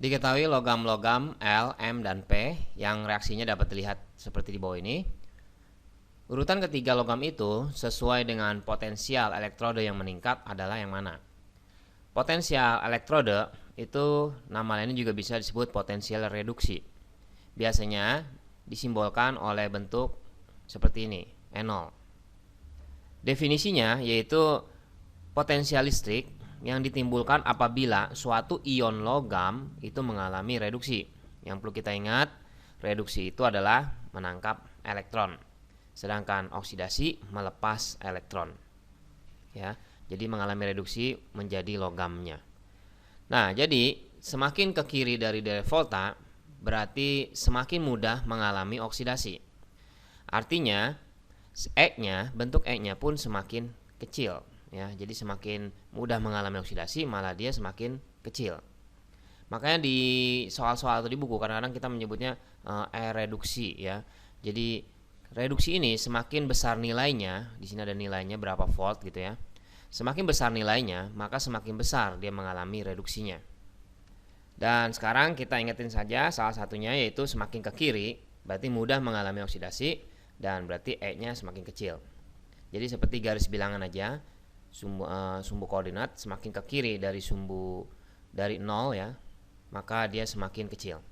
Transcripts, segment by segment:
Diketahui logam-logam L, M, dan P yang reaksinya dapat dilihat seperti di bawah ini. Urutan ketiga logam itu sesuai dengan potensial elektroda yang meningkat adalah yang mana? Potensial elektroda itu nama lainnya juga bisa disebut potensial reduksi. Biasanya disimbolkan oleh bentuk seperti ini, E0. Definisinya yaitu potensial listrik yang ditimbulkan apabila suatu ion logam itu mengalami reduksi. Yang perlu kita ingat, reduksi itu adalah menangkap elektron, sedangkan oksidasi melepas elektron. Ya, jadi mengalami reduksi menjadi logamnya. Nah, jadi semakin ke kiri dari daerah volta berarti semakin mudah mengalami oksidasi. Artinya, bentuk E-nya pun semakin kecil. Ya, jadi semakin mudah mengalami oksidasi, malah dia semakin kecil. Makanya di soal-soal atau di buku kadang-kadang kita menyebutnya reduksi ya. Jadi reduksi ini semakin besar nilainya, di sini ada nilainya berapa volt gitu ya. Semakin besar nilainya, maka semakin besar dia mengalami reduksinya. Dan sekarang kita ingetin saja salah satunya yaitu semakin ke kiri berarti mudah mengalami oksidasi dan berarti E-nya semakin kecil. Jadi seperti garis bilangan aja, sumbu koordinat semakin ke kiri dari sumbu dari 0 ya, maka dia semakin kecil.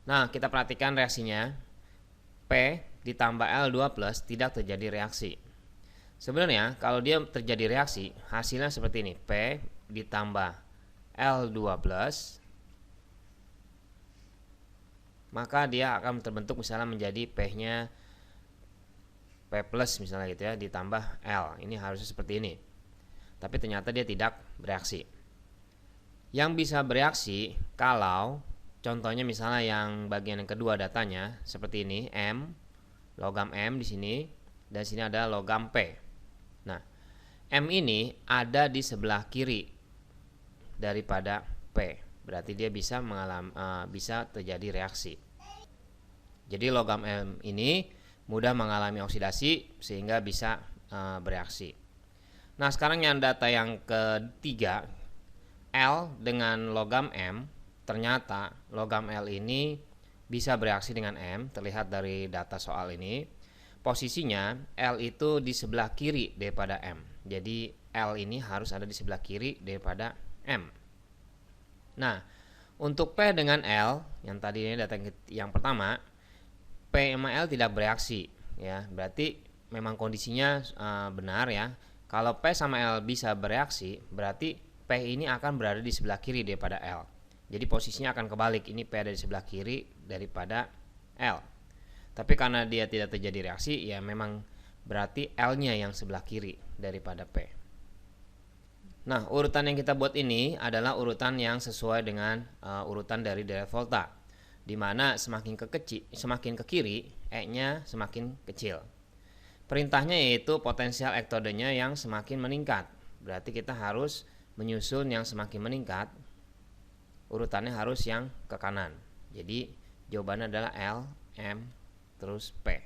Nah, kita perhatikan reaksinya. P ditambah L2 plus tidak terjadi reaksi. Sebenarnya kalau dia terjadi reaksi, hasilnya seperti ini. P ditambah L2 plus, maka dia akan terbentuk misalnya menjadi P-nya P plus misalnya gitu ya, ditambah L. Ini harusnya seperti ini. Tapi ternyata dia tidak bereaksi. Yang bisa bereaksi kalau contohnya misalnya yang bagian yang kedua datanya seperti ini, M, logam M di sini, dan sini ada logam P. Nah, M ini ada di sebelah kiri daripada P. Berarti dia bisa terjadi reaksi. Jadi logam M ini mudah mengalami oksidasi sehingga bisa bereaksi. Nah, sekarang yang data yang ketiga, L dengan logam M, ternyata logam L ini bisa bereaksi dengan M, terlihat dari data soal ini. Posisinya L itu di sebelah kiri daripada M. Jadi L ini harus ada di sebelah kiri daripada M. Nah, untuk P dengan L, yang tadi ini data yang pertama, P sama L tidak bereaksi ya. Berarti memang kondisinya benar ya. Kalau P sama L bisa bereaksi, berarti P ini akan berada di sebelah kiri daripada L. Jadi posisinya akan kebalik, ini P ada di sebelah kiri daripada L. Tapi karena dia tidak terjadi reaksi, ya memang berarti L-nya yang sebelah kiri daripada P. Nah, urutan yang kita buat ini adalah urutan yang sesuai dengan urutan dari daerah volta, di mana semakin ke kiri, E-nya semakin kecil. Perintahnya yaitu potensial elektrodanya yang semakin meningkat. Berarti kita harus menyusun yang semakin meningkat, urutannya harus yang ke kanan. Jadi jawabannya adalah L, M, terus P.